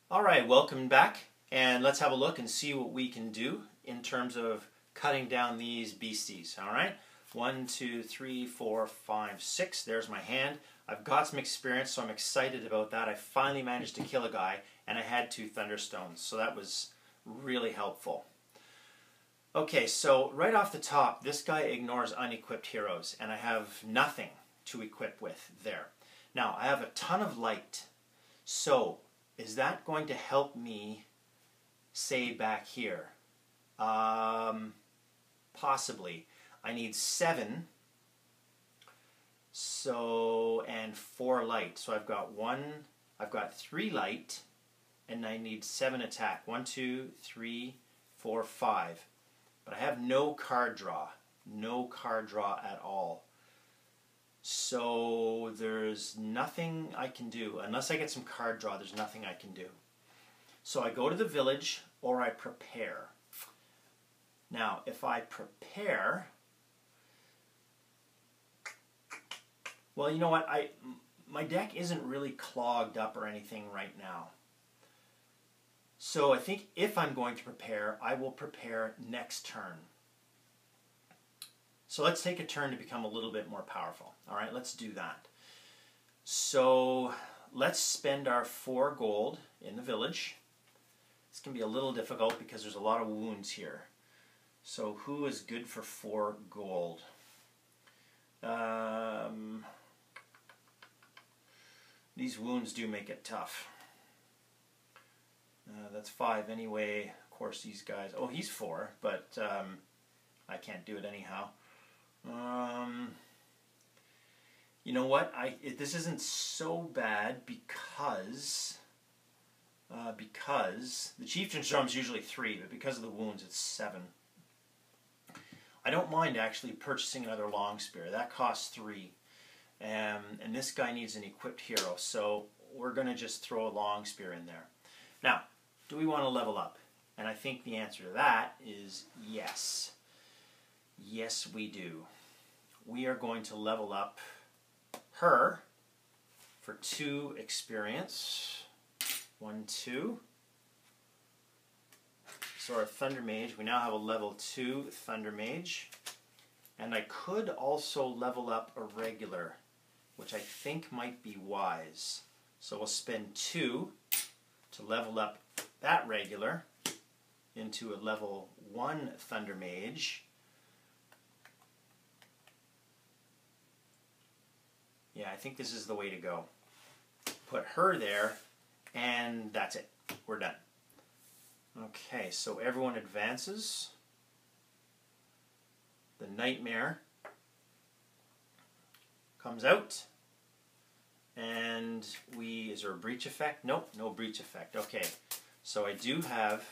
Alright, welcome back, and let's have a look and see what we can do in terms of cutting down these beasties. Alright, 1, 2, 3, 4, 5, 6. There's my hand. I've got some experience, so I'm excited about that. I finally managed to kill a guy, and I had 2 Thunderstones, so that was really helpful. Okay, so right off the top, this guy ignores unequipped heroes, and I have nothing to equip with there. Now, I have a ton of light, so is that going to help me, say, back here? Possibly. I need 7, so, and 4 light. So I've got 3 light, and I need 7 attack. 1, 2, 3, 4, 5. But I have no card draw. No card draw at all. So there's nothing I can do. Unless I get some card draw, there's nothing I can do. So I go to the village or I prepare. Now, if I prepare, well, you know what? My deck isn't really clogged up or anything right now. So I think if I'm going to prepare, I will prepare next turn. So let's take a turn to become a little bit more powerful. All right, let's do that. So let's spend our 4 gold in the village. It's going to be a little difficult because there's a lot of wounds here. So who is good for 4 gold? These wounds do make it tough. That's 5 anyway. Of course, these guys... Oh, he's 4, but I can't do it anyhow. You know what? This isn't so bad because the chieftain's drum is usually 3, but because of the wounds, it's 7. I don't mind actually purchasing another long spear. That costs 3, and this guy needs an equipped hero, so we're going to just throw a long spear in there. Now, do we want to level up? And I think the answer to that is yes. Yes, we do. We are going to level up her for 2 experience. 1, 2. So our Thunder Mage, we now have a level 2 Thunder Mage. And I could also level up a regular, which I think might be wise. So we'll spend 2 to level up that regular into a level 1 Thunder Mage. Yeah, I think this is the way to go. Put her there, and that's it. We're done. Okay, so everyone advances. The Nightmare comes out. And is there a breach effect? Nope, no breach effect. Okay, so I do have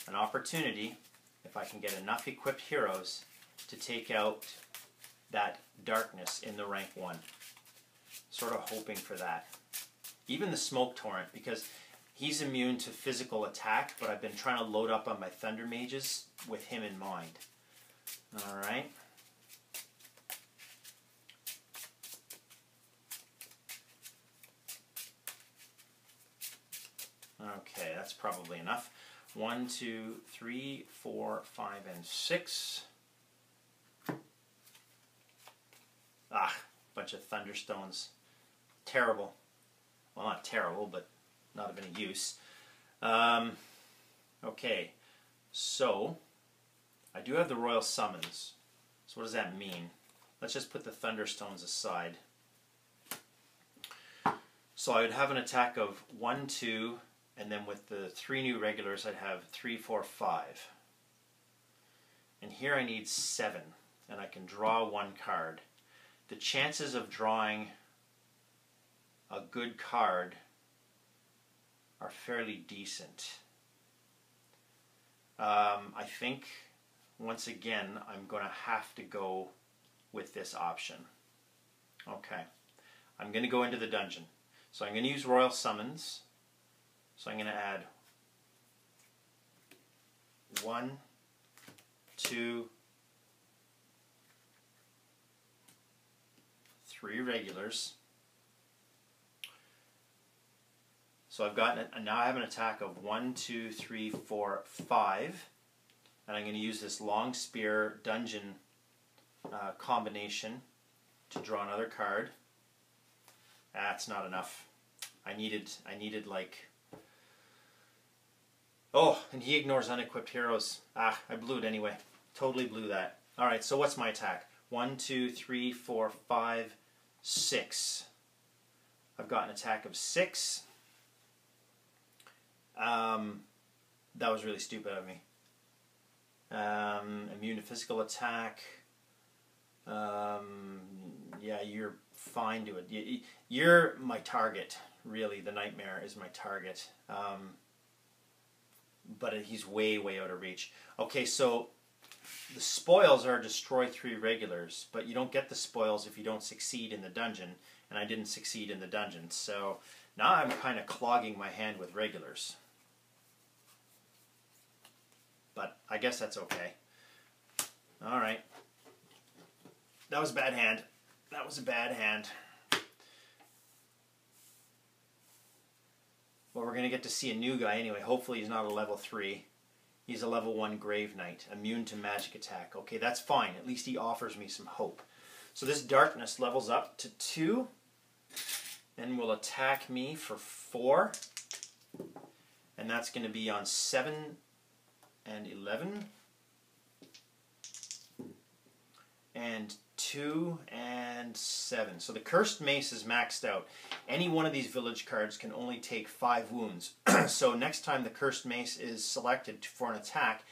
an opportunity, if I can get enough equipped heroes, to take out that darkness in the rank 1. Sort of hoping for that. Even the Smoke Torrent, because he's immune to physical attack, but I've been trying to load up on my Thunder Mages with him in mind. Alright. Okay, that's probably enough. 1, 2, 3, 4, 5, and 6. Ah, bunch of Thunderstones. Terrible. Well, not terrible, but not of any use. Okay, so I do have the Royal Summons. So what does that mean? Let's just put the Thunderstones aside. So I would have an attack of 1, 2, and then with the 3 new regulars I'd have 3, 4, 5. And here I need 7, and I can draw 1 card. The chances of drawing a good card are fairly decent. I think, once again, I'm going to have to go with this option. Okay. I'm going to go into the dungeon. So I'm going to use Royal Summons. So I'm going to add 1, 2, 3 regulars. So I've got, now I have an attack of 1, 2, 3, 4, 5. And I'm going to use this long spear dungeon combination to draw another card. That's not enough. I needed like... Oh, and he ignores unequipped heroes. Ah, I blew it anyway. Totally blew that. Alright, so what's my attack? 1, 2, 3, 4, 5, 6. I've got an attack of 6. That was really stupid of me. Immune to physical attack. Yeah, you're fine to it. You're my target, really. The nightmare is my target. But he's way, way out of reach. Okay, so the spoils are destroy 3 regulars, but you don't get the spoils if you don't succeed in the dungeon, and I didn't succeed in the dungeon. So now I'm kind of clogging my hand with regulars. But I guess that's okay. Alright. That was a bad hand. That was a bad hand. Well, we're going to get to see a new guy anyway. Hopefully he's not a level 3. He's a level 1 Grave Knight. Immune to magic attack. Okay, that's fine. At least he offers me some hope. So this darkness levels up to 2. And will attack me for 4. And that's going to be on 7 and 11. And 2 and 7. So the Cursed Mace is maxed out. Any one of these village cards can only take 5 wounds. So next time the Cursed Mace is selected for an attack,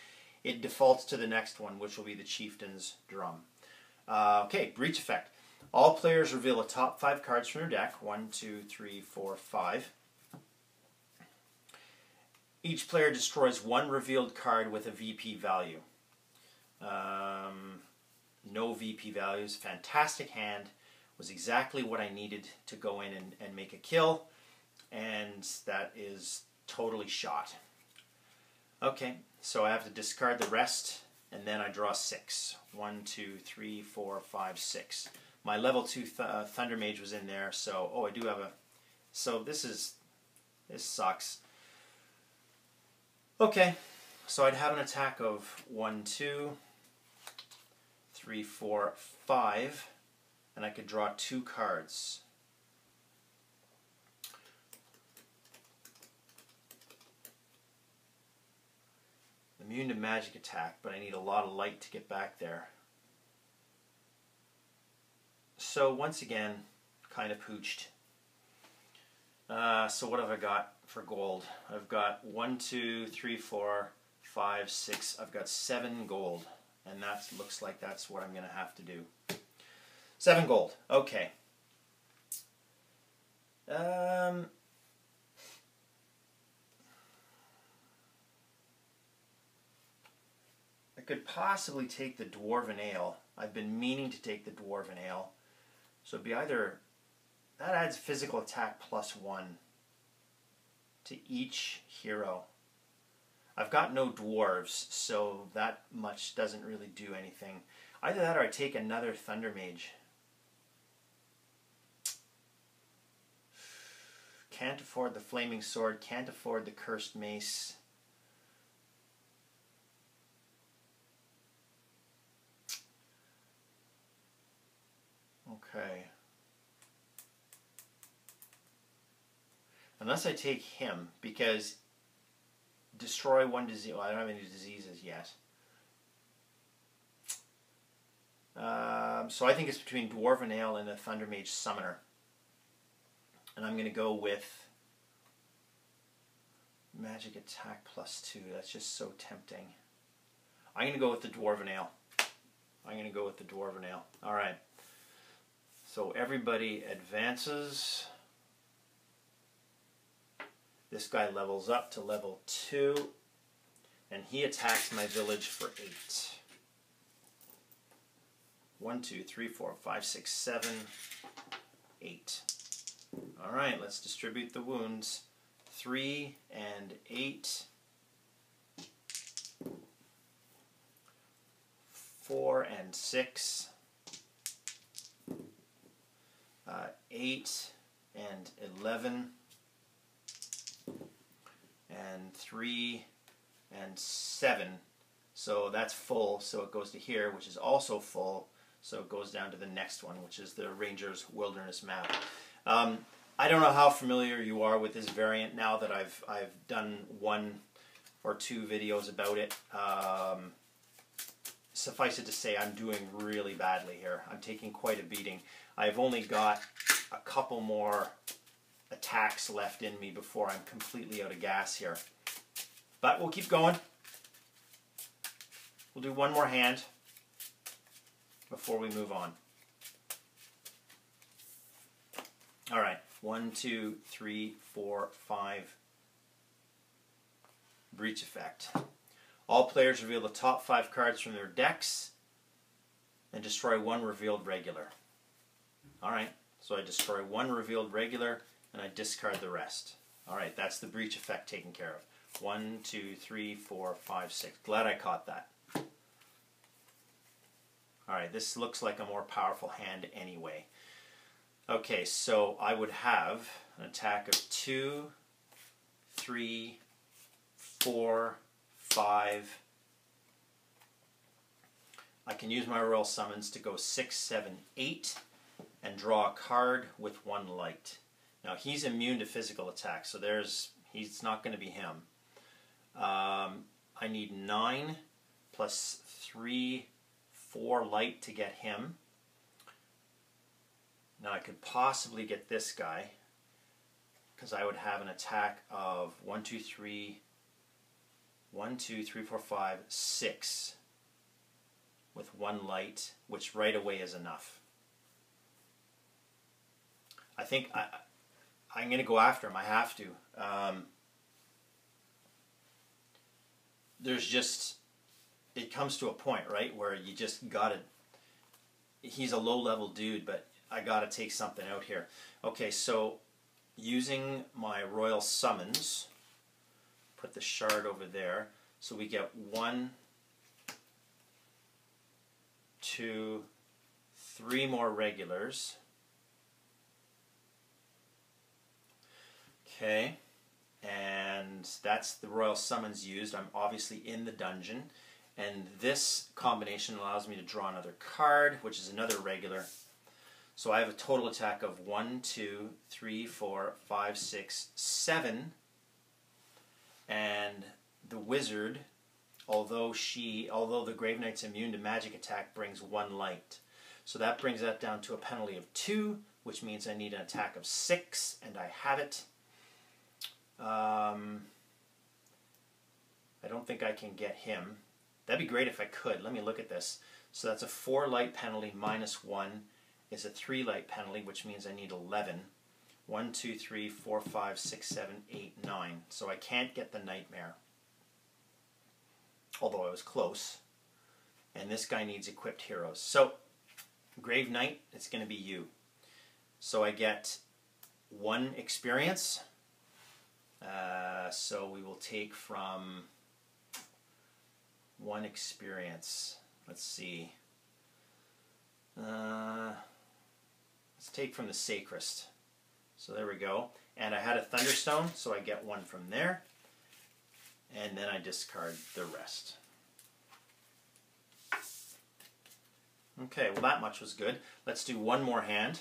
it defaults to the next one, which will be the Chieftain's Drum. Okay, Breach Effect. All players reveal a top 5 cards from their deck. 1, 2, 3, 4, 5. Each player destroys 1 revealed card with a VP value. No VP values. Fantastic hand. Was exactly what I needed to go in and make a kill. And that is totally shot. Okay, so I have to discard the rest, and then I draw 6. 1, 2, 3, 4, 5, 6. My level 2 Thunder Mage was in there, so... Oh, I do have a... So this sucks. Okay, so I'd have an attack of 1, 2... 3, 4, 5, and I could draw 2 cards. Immune to magic attack, but I need a lot of light to get back there. So once again, kind of pooched. So what have I got for gold? I've got 1, 2, 3, 4, 5, 6. I've got 7 gold. And that looks like that's what I'm going to have to do. 7 gold. Okay. I could possibly take the Dwarven Ale. I've been meaning to take the Dwarven Ale. So it'd be either... That adds physical attack +1 to each hero. I've got no dwarves, so that much doesn't really do anything. Either that or I take another Thunder Mage. Can't afford the Flaming Sword, can't afford the Cursed Mace. Okay. Unless I take him, because... Destroy 1 disease. Well, I don't have any diseases yet. So I think it's between Dwarven Ale and a Thunder Mage Summoner. And I'm going to go with Magic Attack +2. That's just so tempting. I'm going to go with the Dwarven Ale. I'm going to go with the Dwarven Ale. Alright. So everybody advances. This guy levels up to level 2, and he attacks my village for 8. 1, 2, 3, 4, 5, 6, 7, 8. Alright, let's distribute the wounds. 3 and 8. 4 and 6. 8 and 11. and 3 and 7. So that's full, so it goes to here, which is also full. So it goes down to the next one, which is the Rangers Wilderness map. I don't know how familiar you are with this variant now that I've done 1 or 2 videos about it. Suffice it to say, I'm doing really badly here. I'm taking quite a beating. I've only got a couple more attacks left in me before I'm completely out of gas here. But we'll keep going. We'll do 1 more hand before we move on. All right, 1, 2, 3, 4, 5. Breach effect. All players reveal the top 5 cards from their decks and destroy 1 revealed regular. Alright, so I destroy 1 revealed regular and I discard the rest. Alright, that's the breach effect taken care of. 1, 2, 3, 4, 5, 6. Glad I caught that. Alright, this looks like a more powerful hand anyway. Okay, so I would have an attack of 2, 3, 4, 5. I can use my Royal Summons to go 6, 7, 8 and draw a card with 1 light. Now he's immune to physical attacks, so he's not going to be him. I need 9 plus 3, 4 light to get him. Now I could possibly get this guy because I would have an attack of 1, 2, 3, 4, 5, 6 with 1 light, which right away is enough. I think I'm going to go after him. I have to. There's just, it comes to a point, right, where you just gotta, he's a low-level dude, but I gotta take something out here. Okay, so using my Royal Summons, put the shard over there, so we get 1, 2, 3 more regulars. Okay, and that's the Royal Summons used. I'm obviously in the dungeon, and this combination allows me to draw another card, which is another regular. So I have a total attack of 1, 2, 3, 4, 5, 6, 7, and the wizard, although the Grave Knight's immune to magic attack, brings 1 light. So that brings that down to a penalty of 2, which means I need an attack of 6, and I have it. I don't think I can get him. That'd be great if I could. Let me look at this. So that's a 4 light penalty minus 1 is a 3 light penalty, which means I need 11. 1, 2, 3, 4, 5, 6, 7, 8, 9. So I can't get the Nightmare. Although I was close. And this guy needs equipped heroes. So, Grave Knight, it's going to be you. So I get 1 experience. So we will take from 1 experience. Let's see. Let's take from the Sacrist. So there we go. And I had a Thunderstone, so I get 1 from there. And then I discard the rest. Okay, well that much was good. Let's do 1 more hand.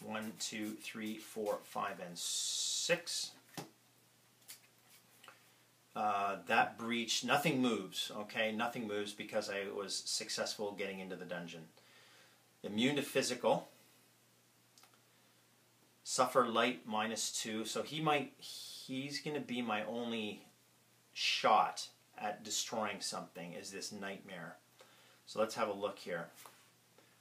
1, 2, 3, 4, 5, and 6. That breach, nothing moves, okay? Nothing moves because I was successful getting into the dungeon. Immune to physical. Suffer light minus 2. So he's going to be my only shot at destroying something, is this Nightmare. So let's have a look here.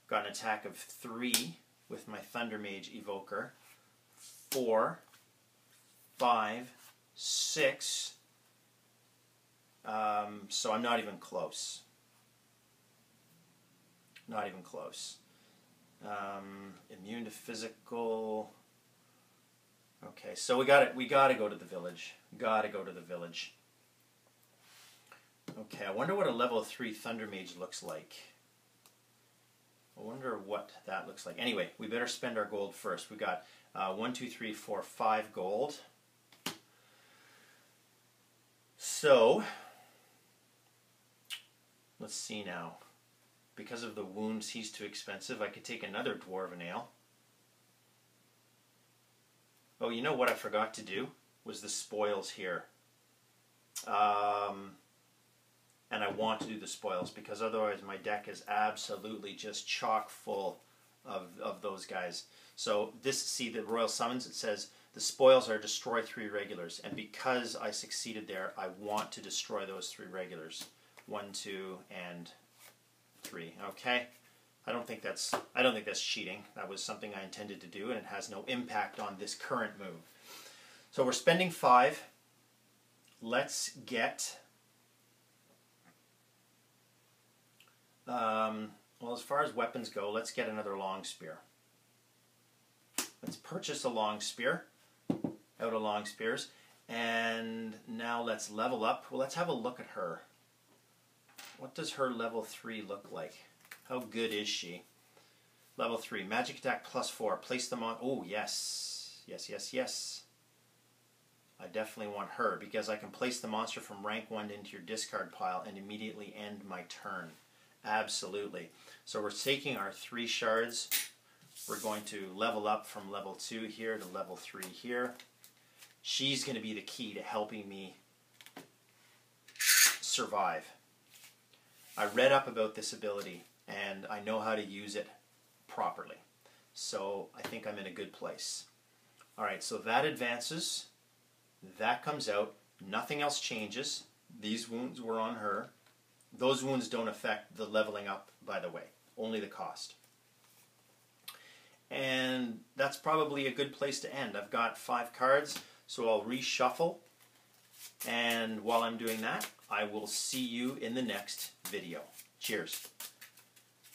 Got an attack of 3 with my Thunder Mage Evoker. 4, 5, 6. So I'm not even close. Not even close. Immune to physical. Okay, so we gotta go to the village. Gotta go to the village. Okay, I wonder what a level 3 Thunder Mage looks like. I wonder what that looks like. Anyway, we better spend our gold first. We got 1, 2, 3, 4, 5 gold. So, let's see now. Because of the wounds, he's too expensive. I could take another Dwarven Ale. Oh, you know what I forgot to do? Was the spoils here. And I want to do the spoils because otherwise my deck is absolutely just chock full of those guys. So this, see the Royal Summons, it says the spoils are destroy 3 regulars, and because I succeeded there, I want to destroy those 3 regulars. 1, 2, and 3. Okay, I don't think that's cheating. That was something I intended to do, and it has no impact on this current move. So we're spending 5. Let's get well, as far as weapons go, let's get another long spear. Let's purchase a long spear out of long spears, and now let's level up. Well, let's have a look at her. What does her level 3 look like? How good is she? Level 3, magic attack +4. Place them on. Oh, yes. Yes, yes, yes. I definitely want her because I can place the monster from rank 1 into your discard pile and immediately end my turn. Absolutely. So we're taking our 3 shards. We're going to level up from level 2 here to level 3 here. She's going to be the key to helping me survive. I read up about this ability and I know how to use it properly. So I think I'm in a good place. Alright, so that advances. That comes out. Nothing else changes. These wounds were on her. Those wounds don't affect the leveling up, by the way. Only the cost. And that's probably a good place to end. I've got 5 cards, so I'll reshuffle. And while I'm doing that, I will see you in the next video. Cheers.